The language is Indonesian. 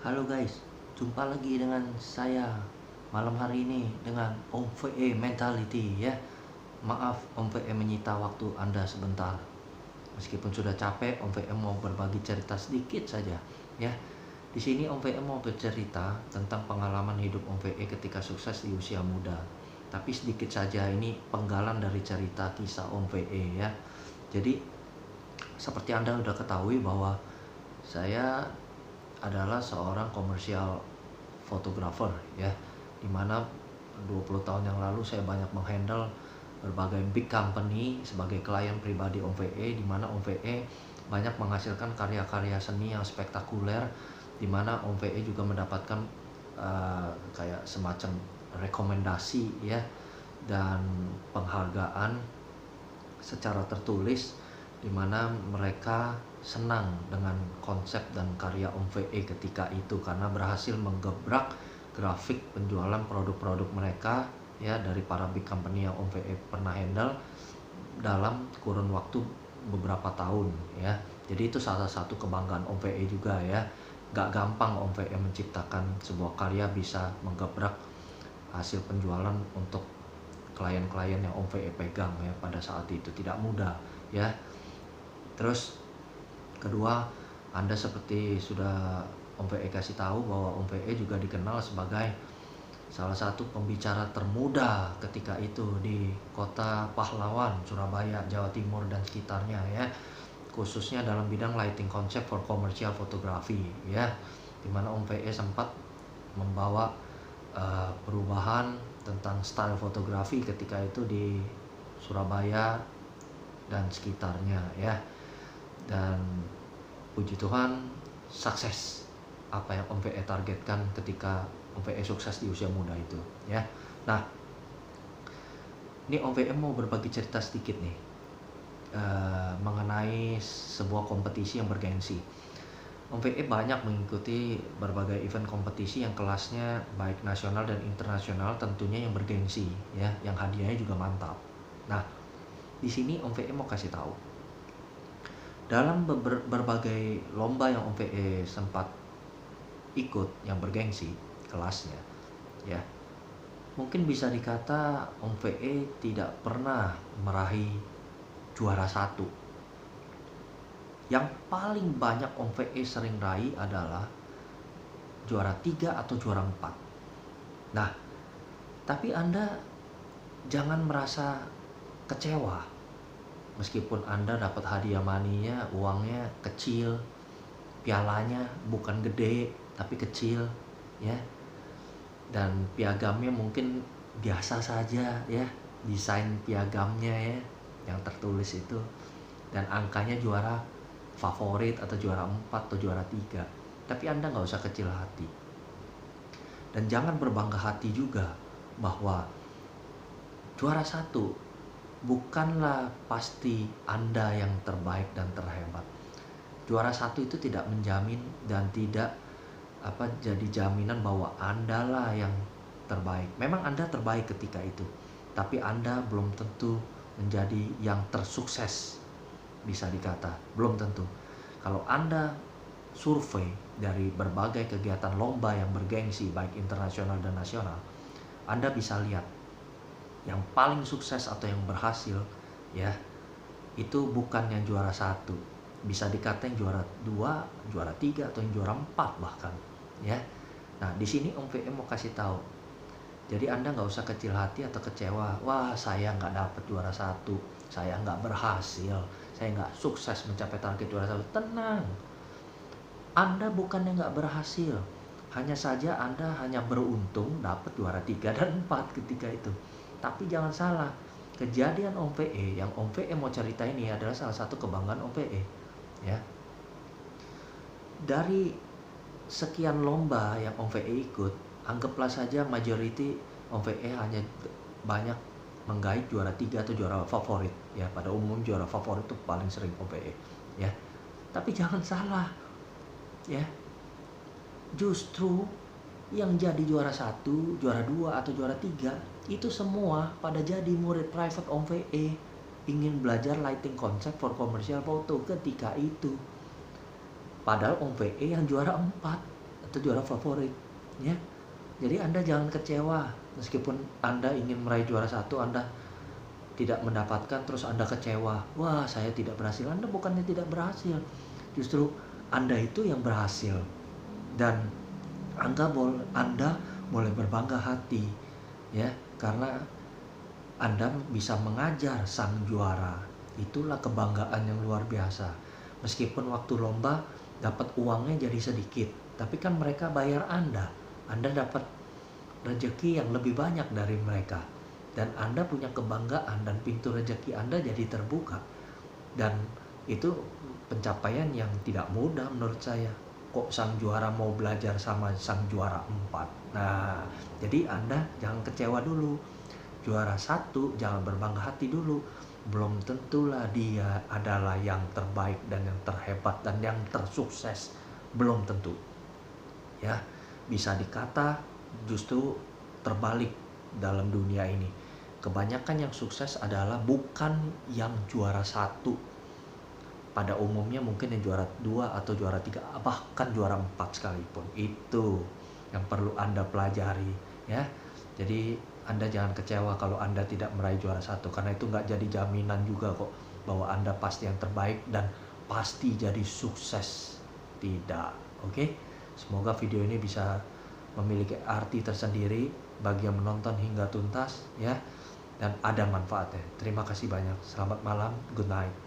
Halo guys, jumpa lagi dengan saya malam hari ini dengan Om VE Mentality ya. Maaf Om VE menyita waktu Anda sebentar. Meskipun sudah capek, Om VE mau berbagi cerita sedikit saja ya. Di sini Om VE mau bercerita tentang pengalaman hidup Om VE ketika sukses di usia muda. Tapi sedikit saja, ini penggalan dari cerita kisah Om VE ya. Jadi seperti Anda sudah ketahui bahwa saya adalah seorang komersial fotografer ya, dimana 20 tahun yang lalu saya banyak menghandle berbagai big company sebagai klien pribadi Om VE, dimana Om VE banyak menghasilkan karya-karya seni yang spektakuler, dimana Om VE juga mendapatkan kayak semacam rekomendasi ya dan penghargaan secara tertulis, di mana mereka senang dengan konsep dan karya Om VE ketika itu karena berhasil menggebrak grafik penjualan produk-produk mereka ya dari para big company yang Om VE pernah handle dalam kurun waktu beberapa tahun ya. Jadi itu salah satu kebanggaan Om VE juga ya. Gak gampang Om VE menciptakan sebuah karya bisa menggebrak hasil penjualan untuk klien-klien yang Om VE pegang ya pada saat itu, tidak mudah ya. Terus kedua, Anda seperti sudah Om VE kasih tahu bahwa Om VE juga dikenal sebagai salah satu pembicara termuda ketika itu di kota Pahlawan, Surabaya, Jawa Timur dan sekitarnya ya. Khususnya dalam bidang lighting concept for commercial photography ya. Dimana Om VE sempat membawa perubahan tentang style fotografi ketika itu di Surabaya dan sekitarnya ya. Dan puji Tuhan sukses apa yang Om VE targetkan ketika Om VE sukses di usia muda itu ya. Nah, ini Om VE mau berbagi cerita sedikit nih mengenai sebuah kompetisi yang bergengsi. Om VE banyak mengikuti berbagai event kompetisi yang kelasnya baik nasional dan internasional, tentunya yang bergengsi ya, yang hadiahnya juga mantap. Nah, di sini Om VE mau kasih tahu, dalam berbagai lomba yang Om VE sempat ikut yang bergengsi kelasnya ya, mungkin bisa dikata Om VE tidak pernah meraih juara satu. Yang paling banyak Om VE sering raih adalah juara 3 atau juara 4. Nah, tapi Anda jangan merasa kecewa meskipun Anda dapat hadiah money-nya, uangnya kecil, pialanya bukan gede tapi kecil ya, dan piagamnya mungkin biasa saja ya, desain piagamnya ya yang tertulis itu, dan angkanya juara favorit atau juara 4 atau juara 3. Tapi Anda nggak usah kecil hati, dan jangan berbangga hati juga bahwa juara satu bukanlah pasti Anda yang terbaik dan terhebat. Juara satu itu tidak menjamin dan tidak jadi jaminan bahwa Anda lah yang terbaik. Memang Anda terbaik ketika itu, tapi Anda belum tentu menjadi yang tersukses, bisa dikata belum tentu. Kalau Anda survei dari berbagai kegiatan lomba yang bergengsi baik internasional dan nasional, Anda bisa lihat yang paling sukses atau yang berhasil ya, itu bukan yang juara satu, bisa dikata yang juara 2, juara 3 atau yang juara 4 bahkan ya. Nah, di sini Om VE mau kasih tahu, jadi Anda nggak usah kecil hati atau kecewa, wah saya nggak dapet juara satu, saya nggak berhasil, saya nggak sukses mencapai target juara satu. Tenang, Anda bukannya nggak berhasil, hanya saja Anda hanya beruntung dapat juara 3 dan 4 ketika itu. Tapi jangan salah, kejadian Om VE yang Om VE mau cerita ini adalah salah satu kebanggaan Om VE ya. Dari sekian lomba yang Om VE ikut, anggaplah saja majority Om VE hanya banyak menggait juara 3 atau juara favorit ya. Pada umum juara favorit itu paling sering Om VE ya. Tapi jangan salah ya, justru yang jadi juara 1, juara 2 atau juara 3 itu semua pada jadi murid private Om VE, ingin belajar lighting concept for commercial photo ketika itu. Padahal Om VE yang juara 4. atau juara favorit, ya. Jadi Anda jangan kecewa meskipun Anda ingin meraih juara satu, Anda tidak mendapatkan, terus Anda kecewa. Wah, saya tidak berhasil. Anda bukannya tidak berhasil, justru Anda itu yang berhasil. Dan Anda boleh berbangga hati, ya, karena Anda bisa mengajar sang juara. Itulah kebanggaan yang luar biasa. Meskipun waktu lomba dapat uangnya jadi sedikit, tapi kan mereka bayar Anda dapat rezeki yang lebih banyak dari mereka, dan Anda punya kebanggaan dan pintu rezeki Anda jadi terbuka. Dan itu pencapaian yang tidak mudah menurut saya. Kok sang juara mau belajar sama sang juara 4? Nah, jadi Anda jangan kecewa dulu. Juara 1 jangan berbangga hati dulu. Belum tentulah dia adalah yang terbaik dan yang terhebat dan yang tersukses. Belum tentu. Ya, bisa dikata justru terbalik dalam dunia ini. Kebanyakan yang sukses adalah bukan yang juara 1. Pada umumnya mungkin yang juara 2 atau juara 3, bahkan juara 4 sekalipun. Itu yang perlu Anda pelajari, ya. Jadi Anda jangan kecewa kalau Anda tidak meraih juara 1, karena itu nggak jadi jaminan juga kok bahwa Anda pasti yang terbaik dan pasti jadi sukses. Tidak, oke? Semoga video ini bisa memiliki arti tersendiri bagi yang menonton hingga tuntas, ya, dan ada manfaatnya. Terima kasih banyak. Selamat malam, good night.